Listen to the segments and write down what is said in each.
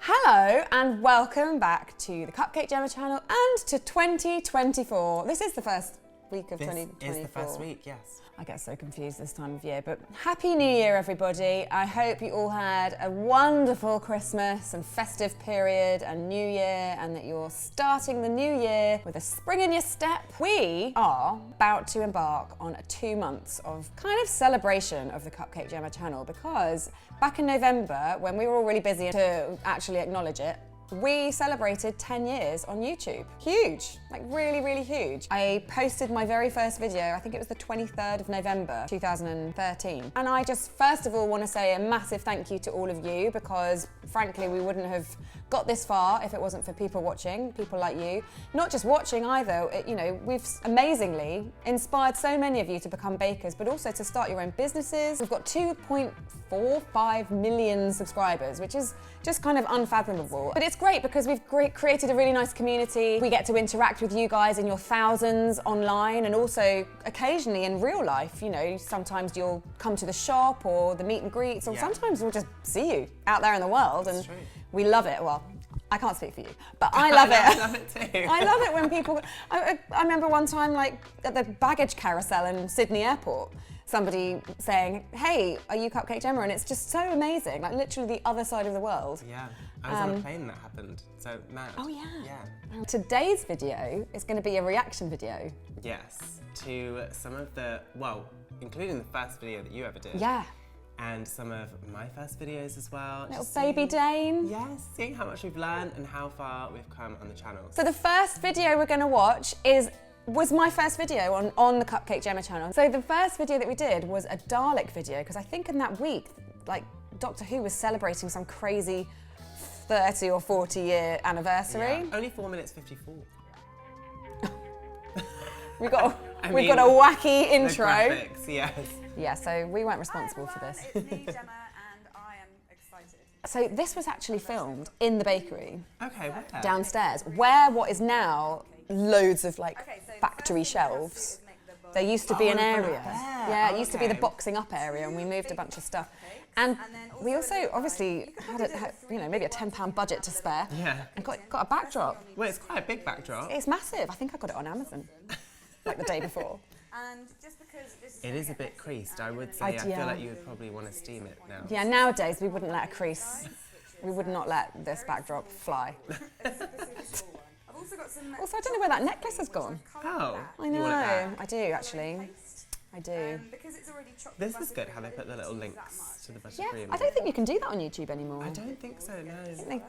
Hello and welcome back to the CUPCAKE Jemma channel and to 2024. This is the first week of 2024. This is the first week, yes. I get so confused this time of year, but Happy New Year, everybody. I hope you all had a wonderful Christmas and festive period and New Year, and that you're starting the new year with a spring in your step. We are about to embark on 2 months of kind of celebration of the CUPCAKE Jemma channel, because back in November, when we were all really busy to actually acknowledge it, we celebrated 10 years on YouTube. Huge, like really, really huge. I posted my very first video, I think it was the 23rd of November, 2013. And I just, first of all, want to say a massive thank you to all of you, because frankly, we wouldn't have got this far if it wasn't for people watching, people like you. Not just watching either, we've amazingly inspired so many of you to become bakers, but also to start your own businesses. We've got 2.45 million subscribers, which is just kind of unfathomable. But it's great because we've created a really nice community. We get to interact with you guys in your thousands online, and also occasionally in real life. Sometimes you'll come to the shop or the meet and greets, or sometimes we'll just see you out there in the world, and we love it. Well, I can't speak for you, but I love it. I love it too. I love it when people, I remember one time, like at the baggage carousel in Sydney Airport, somebody saying, "Hey, are you CUPCAKE Jemma?" And it's just so amazing, like literally the other side of the world. Yeah, I was on a plane that happened, so mad. Oh yeah. Yeah. Today's video is going to be a reaction video. Yes, to some of the, well, including the first video that you ever did. Yeah. And some of my first videos as well. Little baby Dane. Yes, seeing how much we've learned and how far we've come on the channel. So the first video we're going to watch was my first video on the CUPCAKE Jemma channel. So the first video that we did was a Dalek video, because I think in that week, like Doctor Who was celebrating some crazy 30 or 40 year anniversary. Yeah, only 4 minutes 54. We've got a wacky intro. The graphics, yes. Yeah, so we weren't responsible for this. It's me, Gemma, and I am excited. So this was actually filmed in the bakery. Okay, where? Downstairs, where what is now loads of factory shelves. There used to be an area. Yeah, it used to be the boxing up area, and we moved a bunch of stuff. And we also obviously had maybe a £10 budget to spare. Yeah. And got a backdrop. Well, it's quite a big backdrop. It's massive. I think I got it on Amazon, like the day before. And just because this It is a bit creased, I would say. I feel like you would probably want to steam it now. Yeah, nowadays we wouldn't let a crease. We would not let this backdrop fly. Also, I don't know where that necklace has gone. Oh, I know. I do actually. I do. This is good how they put the little links to the buttercream. I don't think you can do that on YouTube anymore. I don't think so, no. They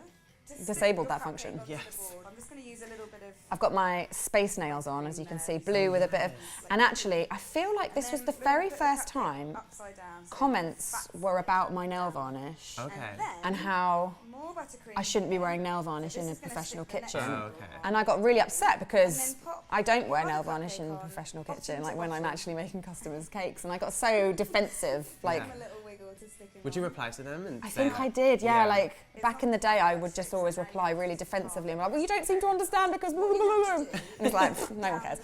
disabled that function. Yes. I'm just going to use a little bit of... I've got my space nails on, as you can see, blue with a bit of... And actually, I feel like this was the very first time comments were about my nail varnish. Okay. And how I shouldn't be wearing nail varnish in a professional kitchen. Oh, okay. And I got really upset because I don't wear nail varnish in a professional kitchen, like when I'm actually making customers' cakes. And I got so defensive, like... Would you reply to them and I think I did, yeah. Like back in the day, I would just always reply really defensively. I'm like, well, you don't seem to understand because blah, blah, blah. And it's like, no one cares.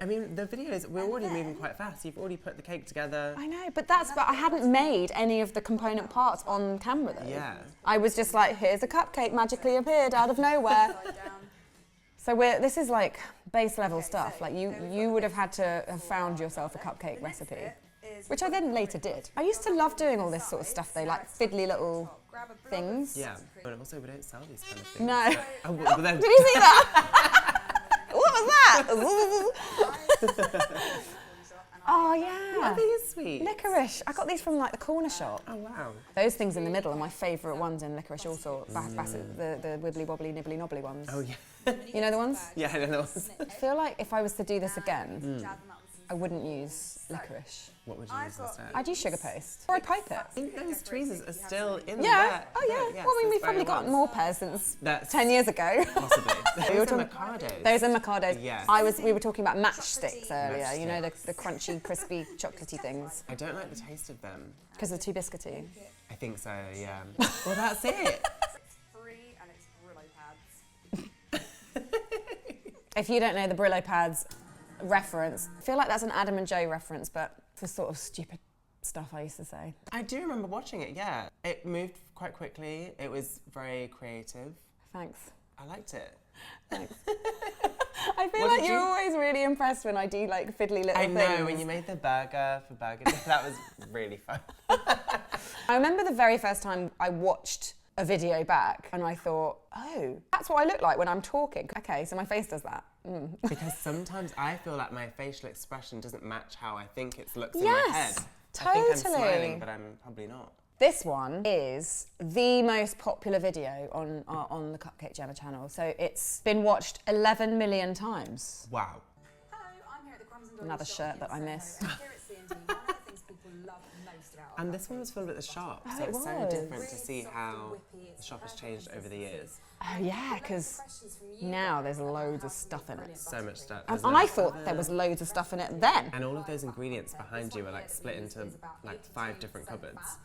I mean, the videos, we're already moving quite fast. You've already put the cake together. I know, but I hadn't made any of the component parts on camera though. Yeah. I was just like, here's a cupcake magically appeared out of nowhere. So this is like base level stuff. Like you would have had to have found yourself a cupcake recipe. Which I then later did. I used to love doing all this sort of stuff though, like fiddly little things. Yeah, but also we don't sell these kind of things. No. But Did you see that? What was that? Oh yeah. Oh, these sweet. Licorice. I got these from like the corner shop. Oh wow. Those things in the middle are my favourite ones in licorice also. The wibbly wobbly nibbly knobbly ones. Oh yeah. You know the ones? Yeah, I know those. I feel like if I was to do this again, I wouldn't use licorice. What would you use instead? I'd use sugar paste. Or I'd pipe it. I think those tweezers are still in Yeah. there. Oh yeah. Yes, Well, I mean, those we've probably very got ones. more pairs since That's 10 years ago. Possibly. Those are talking- Micados. Those are Micados. Yes. We were talking about matchsticks earlier. Matchsticks. You know, the crunchy, crispy, chocolatey things. I don't like the taste of them. Because they're too biscuity. I think so, yeah. Well, that's it. free and it's Brillo pads. If you don't know the Brillo pads reference, I feel like that's an Adam and Joe reference, but for sort of stupid stuff I used to say. I do remember watching it, yeah. It moved quite quickly. It was very creative. Thanks. I liked it. Thanks. I feel What like did you're you- always really impressed when I do like fiddly little I things. know, when you made the burger for Burger Day, that was really fun. I remember the very first time I watched a video back and I thought, oh, that's what I look like when I'm talking. Okay, so my face does that. Because sometimes I feel like my facial expression doesn't match how I think it looks in Yes, my head. totally. I think I'm smiling, but I'm probably not. This one is the most popular video on the CUPCAKE Jemma channel. So it's been watched 11 million times. Wow. Hello, I'm here at the Crumbs and Doilies Another shop shirt in that I Soho, miss. and here at C&D, one of the things people love most about And this one was filmed at the shop, Oh, so it it's so was. different to Really see soft how and whippy, the it's shop has perfect changed over the years. Oh yeah, because now there's loads of stuff in it. So much stuff. And isn't I it? thought there was loads of stuff in it then. And all of those ingredients behind you are like split into like 5 different cupboards.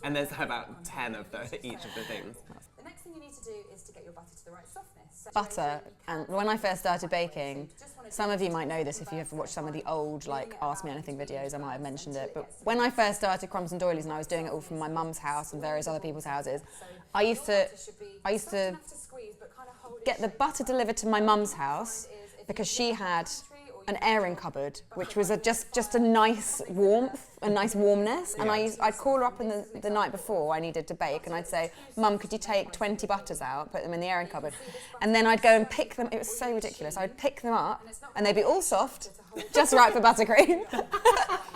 And there's about 10 of each of the things. The next thing you need to do is to get your butter to the right softness. So Butter, and when I first started baking, some of you might know this if you ever watched some of the old like Ask Me Anything videos, I might have mentioned it, but when I first started Crumbs and Doilies and I was doing it all from my mum's house and various other people's houses, I used to get the butter delivered to my mum's house because she had an airing cupboard, which was just a nice warmth, a nice warmness. And I'd call her up in the night before I needed to bake, and I'd say, "Mum, could you take 20 butters out, put them in the airing cupboard?" And then I'd go and pick them. It was so ridiculous. I'd pick them up, and they'd be all soft, just right for buttercream.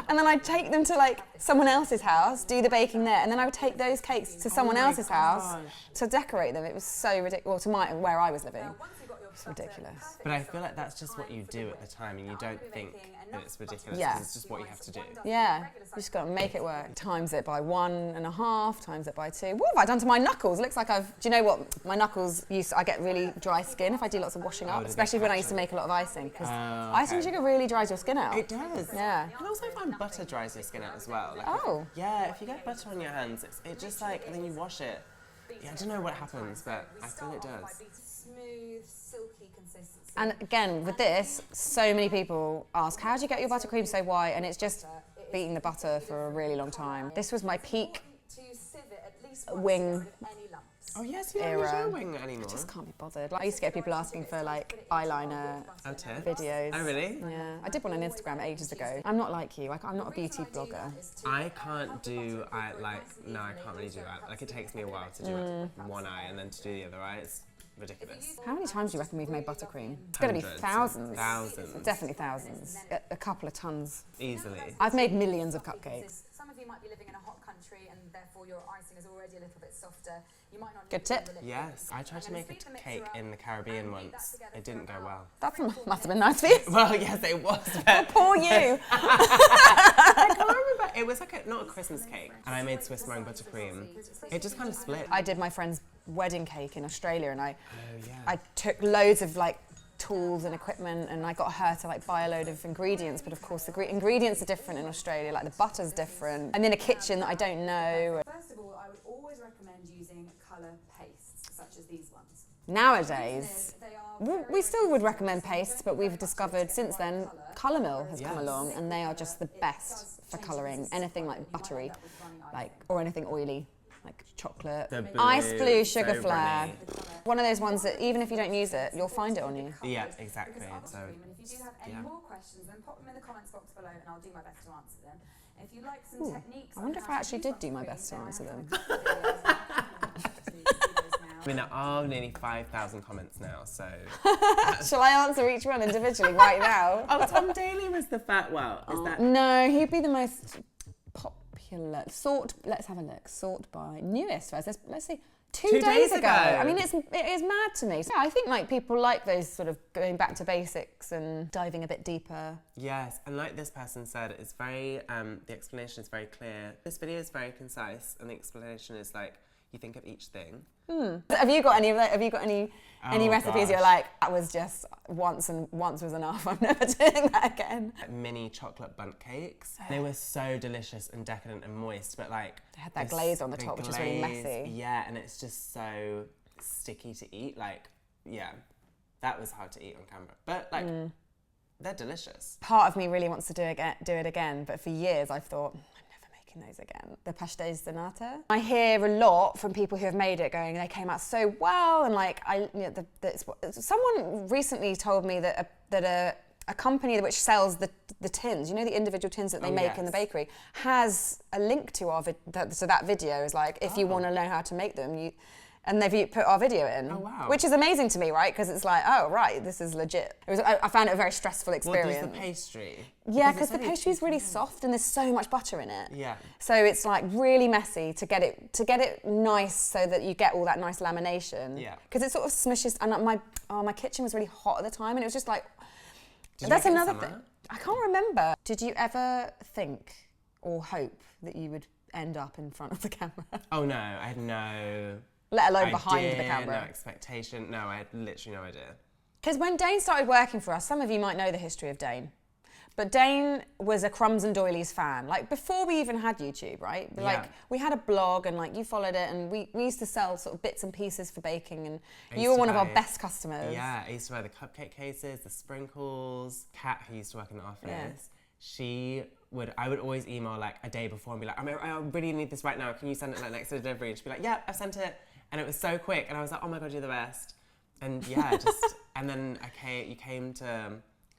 And then I'd take them to like someone else's house, do the baking there, and then I would take those cakes to someone else's house to decorate them. It was so ridiculous. Well, to where I was living. It's ridiculous. But I feel like that's just what you do at the time and you don't think that it's ridiculous Yeah. because it's just what you have to do. Yeah, you just got to make it work. Times it by 1.5, times it by 2. What have I done to my knuckles? Looks like do you know what? My knuckles I get really dry skin if I do lots of washing up, do they especially when I catch used to it? make a lot of icing, because Oh, icing okay. sugar really dries your skin out. It does. Yeah. And also I find butter dries your skin out as well. Like Oh. if you get butter on your hands, it just like, and then you wash it. Yeah, I don't know what happens, but I feel it does. Smooth, silky consistency. And again, with this, so many people ask, how do you get your buttercream so white? And it's just beating the butter for a really long time. This was my peak To sieve it at least once wing. to get rid of any lumps. Oh yes, you don't Era. use your wing anymore. Just can't be bothered. Like, I used to get people asking for like eyeliner Oh, tips? videos. Oh really? Yeah, I did one on Instagram ages ago. I'm not like you. I'm not a beauty blogger. I can't do I can't really do that. Like it takes me a while to do it one eye and then to do the other eye. It's ridiculous. How many times do you reckon we've made buttercream? It's going to be Hundreds. thousands. Thousands. Definitely thousands. A couple of tons. Easily. I've made millions of cupcakes. Some of you might be living in a hot country and therefore your icing is already a little bit softer. You might not Good need to tip. do the liquid. Yes, I tried to make a cake in the Caribbean once. It didn't go well. That must have been nice for you. Well, yes, it was. But Poor you. I can't remember. It was like not a Christmas cake, and I made Swiss meringue buttercream. It just kind of split. I did my friend's wedding cake in Australia, and I Oh yeah. I took loads of like tools and equipment, and I got her to like buy a load of ingredients, but of course the ingredients are different in Australia, like the butter's different. I'm in a kitchen that I don't know. First of all, I would always recommend using colour pastes, such as these ones. Nowadays, They are we still would recommend pastes, but we've discovered since then Colour Mill has come Yes. along, and they are just the best for colouring anything like buttery, like or anything oily, like chocolate. The Ice blue, so sugar flare. runny. One of those ones that even if you don't use it, you'll find it on you. Yeah, exactly. So And if you do have any yeah. more questions, then pop them in the comments box below and I'll do my best to answer them. And if you like some techniques, I wonder if I actually did do my best to answer them. I mean, there are nearly 5,000 comments now, so. Shall I answer each one individually right now? Oh, Tom Daly was the fat. Well, is that? No, he'd be the most popular. Let's have a look. Sort by newest first. Let's see. 2 days ago. I mean, it is mad to me. So I think like people like those sort of going back to basics and diving a bit deeper. Yes, and like this person said, it's very. The explanation is very clear. This video is very concise, and the explanation is like you think of each thing. Have you got any of that? Have you got any Oh, recipes you're gosh. like, that was just once and once was enough. I'm never doing that again. Mini chocolate bundt cakes. They were so delicious and decadent and moist, but like They had that this- glaze on the the top, which is really glaze, messy. Yeah, and it's just so sticky to eat. Like, yeah, that was hard to eat on camera, but like they're delicious. Part of me really wants to do it again, but for years I've thought, I'm never making those again. The pastéis de nata. I hear a lot from people who have made it going, they came out so well, and like, someone recently told me that a company which sells the tins, you know, the individual tins that they make in the bakery, has a link to our so that video is like, if you want to know how to make them, and they've put our video in. Oh, wow. Which is amazing to me, right? Because it's like, oh, right, this is legit. I found it a very stressful experience. What does the pastry? Yeah, because the pastry is really soft and there's so much butter in it. Yeah. So it's like really messy to get it nice so that you get all that nice lamination. Yeah. Because it sort of smushes, and my kitchen was really hot at the time, and it was just like, Did that's you make it in another thing. summer? I can't remember. Did you ever think or hope that you would end up in front of the camera? Oh no, I had no... Let alone behind the camera. No expectation. No, I had literally no idea. Because when Dane started working for us, some of you might know the history of Dane, but Dane was a Crumbs and Doilies fan, like before we even had YouTube, right? Like we had a blog and like you followed it, and we used to sell sort of bits and pieces for baking, and you were one of our best customers. Yeah, I used to buy the cupcake cases, the sprinkles. Kat, who used to work in the office, I would always email like a day before and be like, I really need this right now, can you send it like next to the delivery? And she'd be like, yeah, I've sent it. And it was so quick, and I was like, oh my God, you're the best. And yeah, and then you came to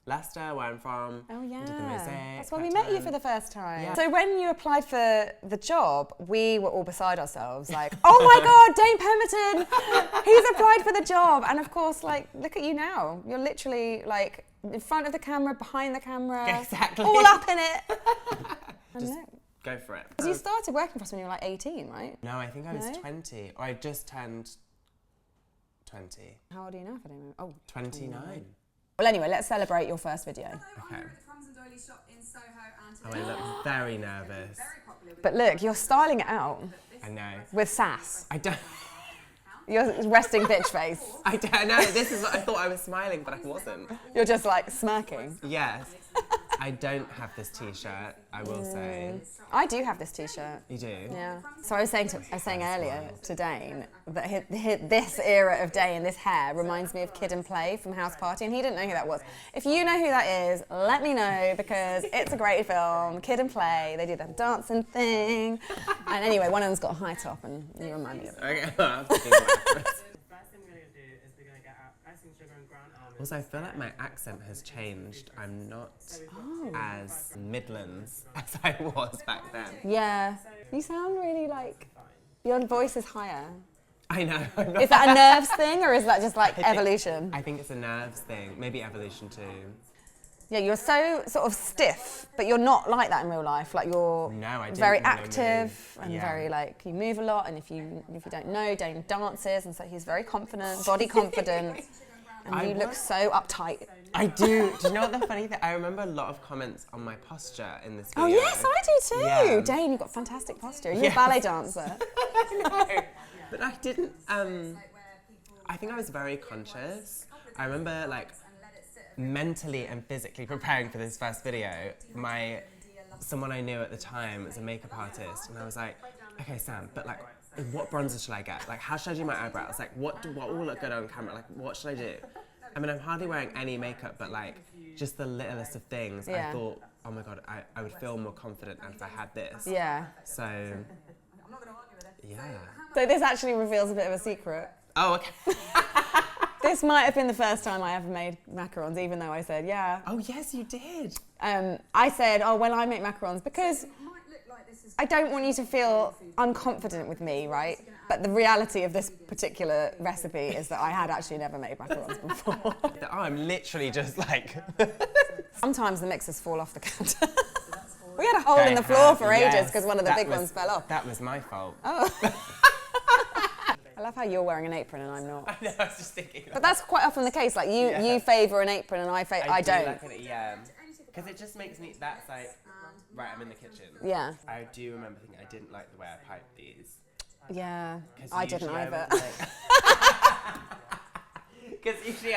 Leicester, where I'm from. Oh yeah, did the mosaic, that's when we met you for the first time. Yeah. So when you applied for the job, we were all beside ourselves, like, oh my God, Dane Pemberton, he's applied for the job. And of course, like, look at you now. You're literally like in front of the camera, behind the camera, exactly, all up in it. Just go for it. Because you started working for us when you were like 18, right? No, I think I was 20, or I just turned 20. How old are you now, if I don't know? Oh, 29. Well, anyway, let's celebrate your first video. Okay. Soho, Oh, I look very nervous. But look, you're styling it out I know. with sass. I don't. You're resting bitch face. I don't know. This is what I thought I was smiling, but I wasn't. You're just like smirking. Yes. I don't have this T-shirt, I will say. I do have this T-shirt. You do? Yeah. So I was saying earlier to Dane that this era of Dane, this hair, reminds me of Kid and Play from House Party, and he didn't know who that was. If you know who that is, let me know, because it's a great film. Kid and Play, they do the dancing thing. And anyway, one of them's got a high top, and you remind me of it. Okay, I'll have to do that. Also, I feel like my accent has changed. I'm not as Midlands as I was back then. Yeah. You sound really like, your voice is higher. I know. Is that a nerves thing, or is that just like evolution? I think it's a nerves thing. Maybe evolution too. Yeah, you're so sort of stiff, but you're not like that in real life. Like you're very active and very like, you move a lot, and if you don't know, Dane dances, and so he's very confident, body confident. And you look so uptight. I do. Do you know what the funny thing? I remember a lot of comments on my posture in this video. Oh yes, I do too. Yeah. Dane, you've got fantastic posture. You're a ballet dancer. I know. But I didn't, I think I was very conscious. I remember like mentally and physically preparing for this first video. Someone I knew at the time was a makeup artist, and I was like, okay Sam, but like, what bronzer should I get? Like, how should I do my eyebrows? Like, what will look good on camera? Like, what should I do? I mean, I'm hardly wearing any makeup, but like, just the littlest of things, I thought, oh my God, I would feel more confident if I had this. Yeah. So, yeah. So this actually reveals a bit of a secret. Oh, okay. This might have been the first time I ever made macarons, even though I said, yeah. Oh, yes, you did. I said, oh, well, I make macarons because I don't want you to feel unconfident with me, right? But the reality of this particular recipe is that I had actually never made macarons before. Oh, I'm literally just like... Sometimes the mixers fall off the counter. We had a hole in the floor for ages because one of the big ones fell off. That was my fault. Oh. I love how you're wearing an apron and I'm not. I know, I was just thinking. But that's quite often the case. Like you favour an apron and I don't. Like it, yeah. Because it just makes me, that's like, right, I'm in the kitchen. Yeah. I do remember thinking I didn't like the way I piped these. Yeah, I didn't either. Because usually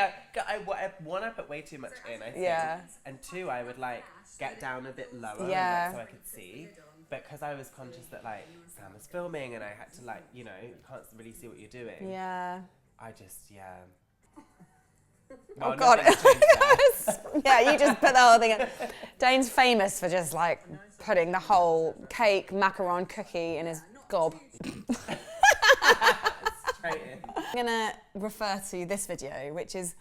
one, I put way too much in, I think. Yeah. And two, I would like get down a bit lower so I could see. But because I was conscious that like Sam was filming and I had to like, you know, you can't really see what you're doing. Yeah. I just, Well, Oh God. nothing's changed there. Yeah, you just put the whole thing in. Dane's famous for just like putting the whole cake, macaron, cookie in his gob. Straight in. I'm gonna refer to this video, which is,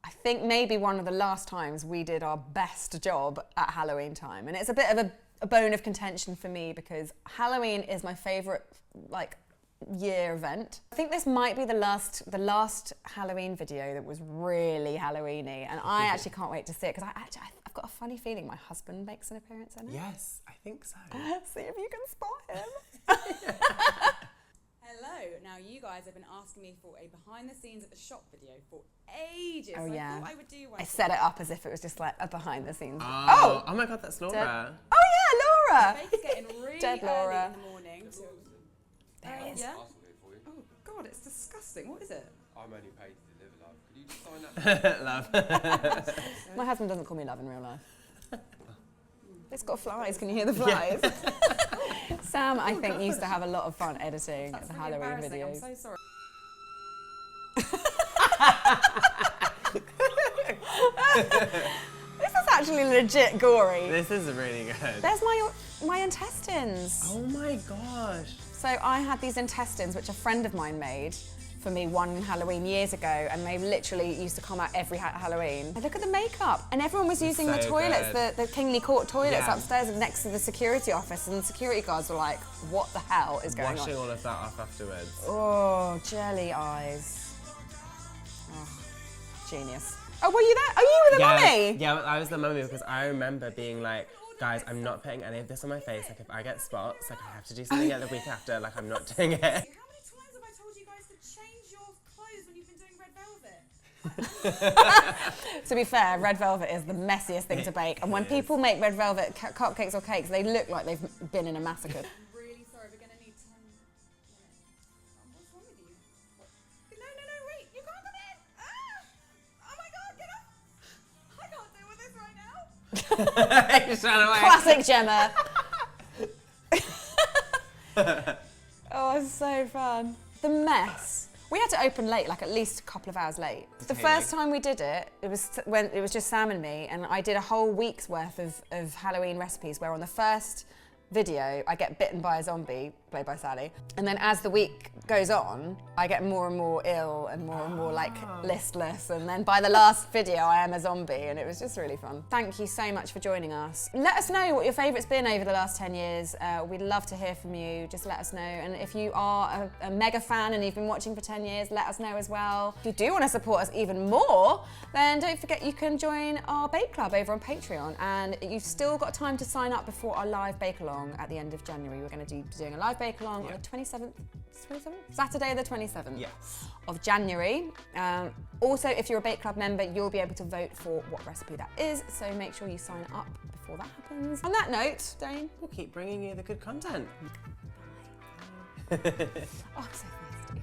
I think, maybe one of the last times we did our best job at Halloween time. And it's a bit of a bone of contention for me because Halloween is my favourite, like, year event. I think this might be the last Halloween video that was really Halloweeny, and I actually can't wait to see it because I've got a funny feeling my husband makes an appearance in it. Yes, I think so. See if you can spot him. Hello. Now you guys have been asking me for a behind the scenes at the shop video for ages. Oh, so yeah. I thought I would do one. I set it up as if it was just like a behind the scenes. Oh my God, that's Laura. Oh yeah, Laura. Baker's getting really Dead Laura. early in the morning. So, There it is. yeah. I'll sort it for you. Oh God, it's disgusting. What is it? I'm only paid to deliver, love. Could you just sign that? Love. My husband doesn't call me love in real life. It's got flies. Can you hear the flies? Sam, I think, used to have a lot of fun editing That's the really Halloween embarrassing. videos. I'm so sorry. This is actually legit gory. This is really good. There's my intestines. Oh my gosh. So I had these intestines, which a friend of mine made for me one Halloween years ago, and they literally used to come out every Halloween. And look at the makeup, and everyone was using the so toilets, good. the Kingly Court toilets Yeah. upstairs next to the security office, and the security guards were like, "What the hell is going Washing on?" all of that off afterwards. Oh, jelly eyes. Oh, genius. Oh, were you there? Oh, you were the mummy? Yeah, I was the mummy because I remember being like, guys, I'm not putting any of this on my face. Like, if I get spots, like, I have to do something the week after. Like, I'm not doing it. How many times have I told you guys to change your clothes when you've been doing red velvet? To be fair, red velvet is the messiest thing to bake, and when people make red velvet cupcakes or cakes, they look like they've been in a massacre. I'm really sorry. We're going to need 10 minutes. What's wrong with you? No, wait. You can't come in. Ah! Oh my God, get up. I can't deal with this right now. He's trying to Classic Jemma. Oh, it's so fun. The mess. We had to open late, like at least a couple of hours late. The first time we did it, it was just Sam and me, and I did a whole week's worth of Halloween recipes, where on the first video, I get bitten by a zombie, played by Sally. And then as the week goes on, I get more and more ill and more like listless. And then by the last video, I am a zombie, and it was just really fun. Thank you so much for joining us. Let us know what your favourite's been over the last 10 years. We'd love to hear from you. Just let us know. And if you are a mega fan and you've been watching for 10 years, let us know as well. If you do want to support us even more, then don't forget you can join our Bake Club over on Patreon. And you've still got time to sign up before our live bake-along at the end of January. We're going to be doing a live bake-along on the 27th? Saturday the 27th Yes. of January. Also, if you're a Bake Club member, you'll be able to vote for what recipe that is, so make sure you sign up before that happens. On that note, Dane. We'll keep bringing you the good content. Oh, I'm so thirsty.